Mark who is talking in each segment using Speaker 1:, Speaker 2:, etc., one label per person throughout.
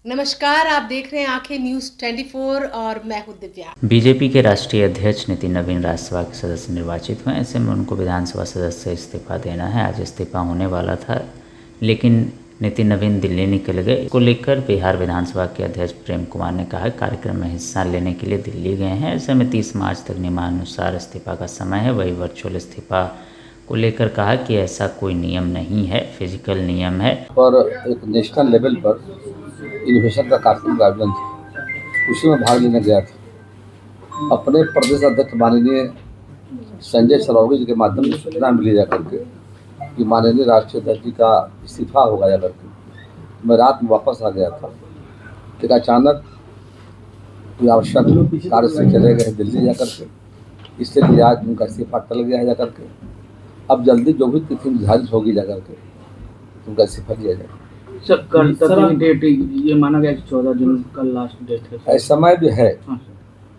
Speaker 1: नमस्कार, आप देख रहे हैं आंखें न्यूज 24 और मैं हूं दिव्या।
Speaker 2: बीजेपी के राष्ट्रीय अध्यक्ष नितिन नवीन राज्यसभा के सदस्य निर्वाचित हुए। ऐसे में उनको विधानसभा सदस्य से इस्तीफा देना है। आज इस्तीफा होने वाला था, लेकिन नितिन नवीन दिल्ली निकल गए। इसको लेकर बिहार विधानसभा के अध्यक्ष प्रेम कुमार ने कहा कार्यक्रम में हिस्सा लेने के लिए दिल्ली गए हैं। ऐसे में 30 मार्च तक नियमानुसार इस्तीफा का समय है। वही वर्चुअल इस्तीफा को लेकर कहा कि ऐसा कोई नियम नहीं है, फिजिकल नियम है।
Speaker 3: और एक नेशनल लेवल पर इनोवेशन का कार्यक्रम का आयोजन था, उसी में भाग लेने गया था। अपने प्रदेश अध्यक्ष माननीय संजय सरौगी जी के माध्यम से सूचना मिली जा करके कि माननीय राष्ट्रीय अध्यक्ष जी का इस्तीफा होगा जा करके मैं रात में वापस आ गया था। लेकिन अचानक कोई आवश्यक कार्य से चले गए दिल्ली जा करके, इसलिए आज उनका इस्तीफा टल गया है जा करके। अब जल्दी जो भी तिथि निर्धारित होगी जा करके उनका इस्तीफा दिया जाएगा।
Speaker 4: सर कल तक डेट ये माना गया कि 14 जून कल लास्ट डेट है।
Speaker 3: समय भी है।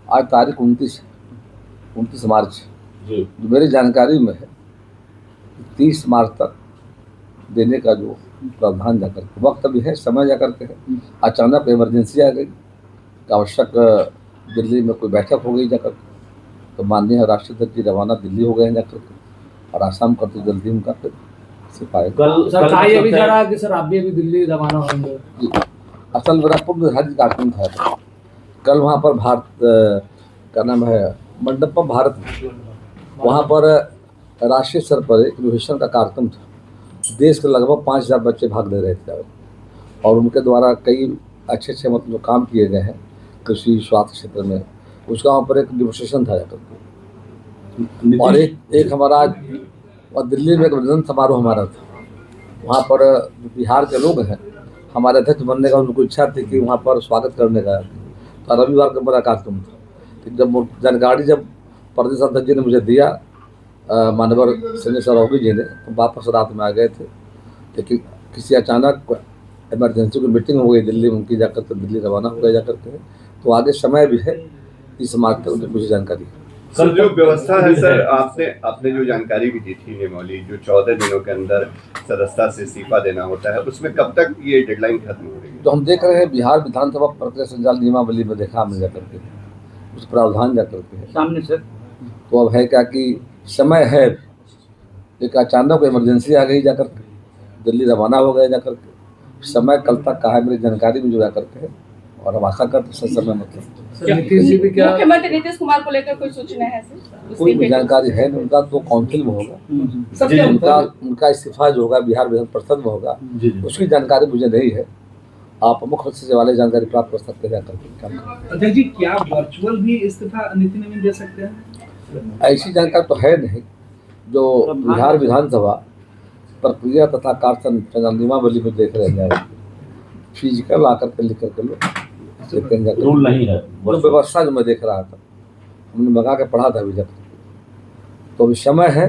Speaker 3: आज तारीख 29 मार्च जो मेरी जानकारी में है 30 मार्च तक देने का जो प्रावधान जाकर के वक्त भी है, समय जाकर के है। अचानक इमरजेंसी आ गई, आवश्यक दिल्ली में कोई बैठक हो गई जाकर के, तो माननीय राष्ट्रीय अध्यक्ष जी रवाना दिल्ली हो गए हैं जाकर के, और आसाम करते जल्दी उनका फिर सिपाही
Speaker 4: कल सर कहा ये भी जा रहा है कि सर आप भी अभी दिल्ली रवाना होंगे।
Speaker 3: असल मेरा पूर्व निर्धारित कार्यक्रम था। कल वहाँ पर भारत का नाम है मंडपम भारत, वहाँ पर राष्ट्रीय स्तर पर एक इनोवेशन का कार्यक्रम था। देश के लगभग 5000 बच्चे भाग ले रहे थे और उनके द्वारा कई अच्छे मतलब जो काम किए गए हैं कृषि स्वास्थ्य क्षेत्र में, उसका वहाँ पर एक डेमोन्स्ट्रेशन था जाकर। और एक हमारा और दिल्ली में एक अभिनंदन समारोह हमारा था। वहाँ पर जो बिहार के लोग हैं हमारे अध्यक्ष बनने का उनको इच्छा थी कि वहाँ पर स्वागत करने का, तो रविवार का मेरा कार्यक्रम था। कि जब जानकारी जब प्रदेश अध्यक्ष जी ने मुझे दिया मानवर संजय सरौगी जी ने, तो वापस रात में आ गए थे। लेकिन किसी अचानक इमरजेंसी की मीटिंग हो गई दिल्ली में उनकी, जाकर के दिल्ली रवाना हो गए जाकर के, तो आगे समय भी है। इस मार्ग तक उन्हें मुझे जानकारी है।
Speaker 5: सर जो व्यवस्था है सर, आपने जो जानकारी भी दी थी नियमावली जो 14 दिनों के अंदर सदस्यता से इस्तीफा देना होता है, उसमें कब तक ये डेडलाइन खत्म हो रही है?
Speaker 3: तो हम देख रहे हैं बिहार विधानसभा प्रक्रिया संचालन नियमावली में देखा हमने जाकर के, उस प्रावधान जाकर के
Speaker 4: सामने से
Speaker 3: तो अब है क्या कि समय है। एक अचानक इमरजेंसी आ गई जाकर के, दिल्ली रवाना हो गए जाकर के। समय कल तक का है मेरी जानकारी में जो जाकर के है, और हम आशा करते सही समय
Speaker 6: मुख्यमंत्री नीतीश कुमार को लेकर कोई सूचना है सर?
Speaker 3: कोई भी जानकारी है नहीं। उनका तो काउंसिल में होगा, उनका इस्तीफा जो होगा बिहार विधान परिषद में होगा, उसकी जानकारी मुझे नहीं है। आप मुख्य सचिव वाले जानकारी प्राप्त कर सकते हैं जाकर।
Speaker 7: अध्यक्ष जी क्या वर्चुअल भी इस्तीफा नितिन नवीन दे सकते हैं?
Speaker 3: ऐसी जानकारी तो है नहीं। जो बिहार विधानसभा प्रक्रिया तथा कार्य नियमावली में देख रहे हैं, फिजिकल आकर के लिख करके लोग
Speaker 8: रूल नहीं है,
Speaker 3: वो व्यवस्था जो मैं देख रहा था हमने मंगा के पढ़ा था अभी तक। तो अभी समय है,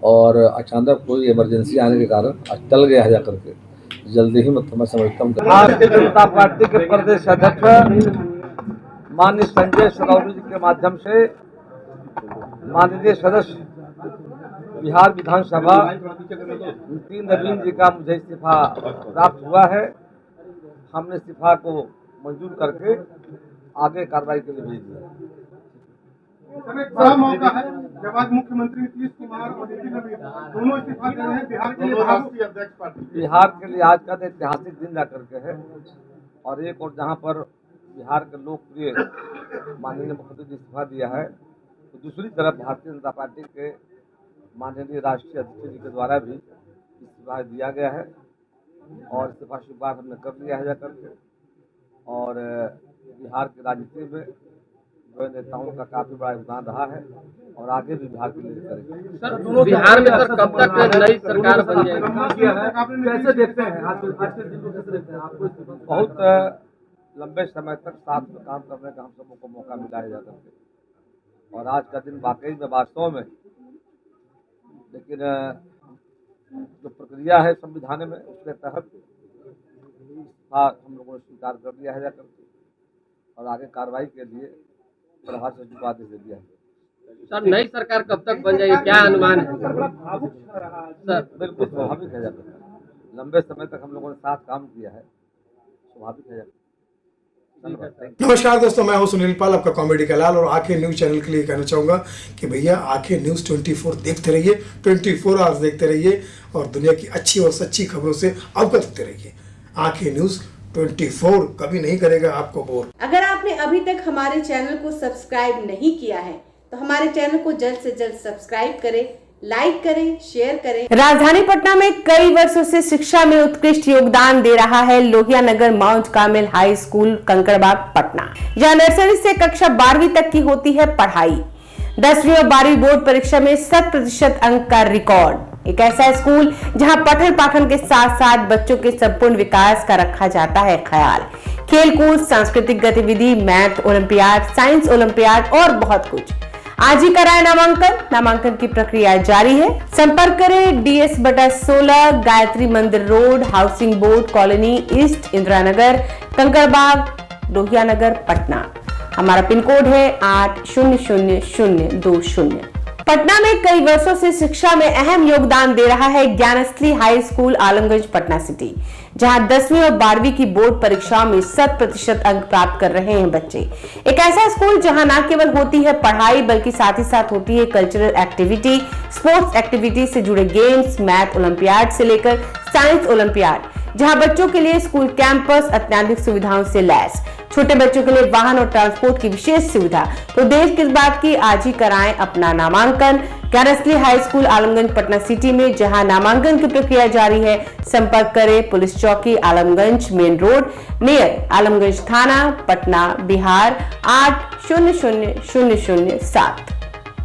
Speaker 3: और अचानक कोई इमरजेंसी आने के कारण आज टल गया है जाकर के। जल्दी ही मैं समझता हूँ
Speaker 9: भारतीय जनता पार्टी के प्रदेश अध्यक्ष माननीय संजय सरौगी जी के माध्यम से माननीय सदस्य बिहार विधानसभा नितिन नवीन जी का मुझे इस्तीफा प्राप्त हुआ है। हमने इस्तीफा को मंजूर करके आगे कार्रवाई के लिए भेज दिया।
Speaker 7: बड़ा मौका है जब आज मुख्यमंत्री नीतीश कुमार और नितिन नवीन दोनों इस्तीफा दे रहे हैं बिहार के लिए राष्ट्रीय अध्यक्ष पार्टी।
Speaker 9: बिहार के लिए आज का ऐतिहासिक दिन जा करके है, और एक और जहां पर बिहार के लोकप्रिय माननीय मुख्यमंत्री ने इस्तीफा दिया है, तो दूसरी तरफ भारतीय जनता पार्टी के माननीय राष्ट्रीय अध्यक्ष जी के द्वारा भी इस्तीफा दिया गया है, और इस्तीफा स्वीकार हमने कर लिया है जाकर के। और बिहार की राजनीति में जो नेताओं का काफी बड़ा योगदान रहा है, और आगे भी बिहार के लिए करेंगे।
Speaker 4: सर बिहार में सर कब तक नई सरकार बन जाएगी?
Speaker 9: कैसे देखते हैं आज के दिन को, कैसे देखते हैं आपको? बहुत लंबे समय तक साथ में काम करने का हम सबों को मौका मिला है जाकर के, और आज का दिन वाकई में वास्तव में, लेकिन जो प्रक्रिया है संविधान में उसके तहत हम लोगों ने स्वीकार कर दिया है जाकर के, और आगे कार्रवाई के लिए प्रभार सचिव आदेश दे दिया है।
Speaker 4: सर नई सरकार कब तक बन जाएगी, क्या अनुमान है?
Speaker 9: सर बिल्कुल स्वाभाविक है जाकर, लंबे समय तक हम लोगों ने साथ काम किया है, वहाँ भी किया जाएगा। धन्यवाद, thank you।
Speaker 7: नमस्कार दोस्तों, मैं हूं सुनील पाल, आपका कॉमेडी का लाल, और आंखें न्यूज चैनल के लिए कहना चाहूंगा कि भैया आंखें न्यूज 24 देखते रहिए, 24 आवर्स देखते रहिए और दुनिया की अच्छी और सच्ची खबरों से अवगत होते रहिए। आंखें न्यूज 24 कभी नहीं करेगा आपको बोर।
Speaker 1: अगर आपने अभी तक हमारे चैनल को सब्सक्राइब नहीं किया है तो हमारे चैनल को जल्द से जल्द सब्सक्राइब करें, लाइक करें, शेयर करें। राजधानी पटना में कई वर्षों से शिक्षा में उत्कृष्ट योगदान दे रहा है Lohia Nagar Mount Carmel High School Kankarbagh Patna, जहां नर्सरी से कक्षा 12वीं तक की होती है पढ़ाई। 10वीं और 12वीं बोर्ड परीक्षा में 100% अंक का रिकॉर्ड। एक ऐसा स्कूल जहां पठन पाठन के साथ साथ बच्चों के संपूर्ण विकास का रखा जाता है ख्याल। खेलकूद, सांस्कृतिक गतिविधि, मैथ ओलंपियाड, साइंस ओलंपियाड और बहुत कुछ। आज ही कराए नामांकन की प्रक्रिया जारी है। संपर्क करें DS/16 Gayatri Mandir road, housing board colony east, Indira Nagar, Kankarbagh, Lohia Nagar, Patna. हमारा पिन कोड है 800020। पटना में कई वर्षों से शिक्षा में अहम योगदान दे रहा है Gyansthali high school Alamganj Patna city, जहां 10वीं और 12वीं की बोर्ड परीक्षाओं में 100% अंक प्राप्त कर रहे हैं बच्चे। एक ऐसा स्कूल जहां न केवल होती है पढ़ाई बल्कि साथ ही साथ होती है कल्चरल एक्टिविटी, स्पोर्ट्स एक्टिविटी से जुड़े गेम्स, मैथ ओलंपियाड से लेकर साइंस ओलंपियाड, जहां बच्चों के लिए स्कूल कैंपस अत्याधुनिक सुविधाओं से लैस, छोटे बच्चों के लिए वाहन और ट्रांसपोर्ट की विशेष सुविधा। तो देर किस बात की, आज ही कराएं अपना नामांकन Gyansthali high school Alamganj Patna city में, जहां नामांकन की प्रक्रिया जारी है। संपर्क करें पुलिस चौकी Alamganj main road near Alamganj थाना, पटना, बिहार 800007।